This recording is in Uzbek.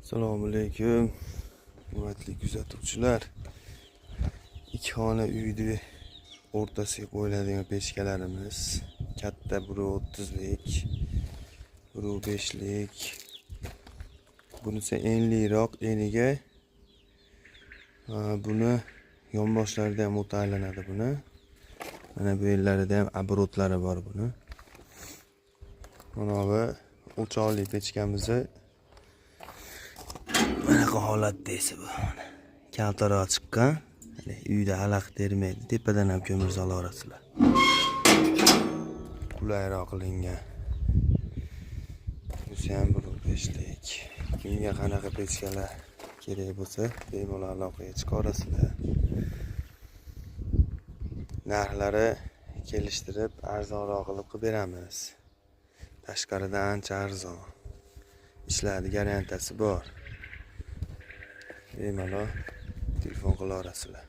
Assalomu alaykum. Hurmatli kuzatuvchilar. Ikki xona uyni o'rtasiga qo'yiladigan pechkalarimiz. Katta biri 30lik, biri 5lik. Bunisi enliroq eniga. Buni yonboshlarida ham o'ta aylanadi buni. Mana bu yerlarida ham abrotlari bor buni. Mana bu o'choqli pechkamizni bunaqa holatda esa bu. Kaltaroq chiqqan. Uyda alaq termaydi. Tepadan ham ko'mir solarasizlar. Qulayroq qilingan. Bunisi ham 5lik. Kimga qanaqa pechkalar kerak bo'lsa, bemalol aloqaga chiqarasizlar. Narxlari kelishtirib arzonroq qilib beramiz. Tashqaridan ancha arzon. Ishlarning garantiyasi bor. Bemalol telefon qilaverasizlar.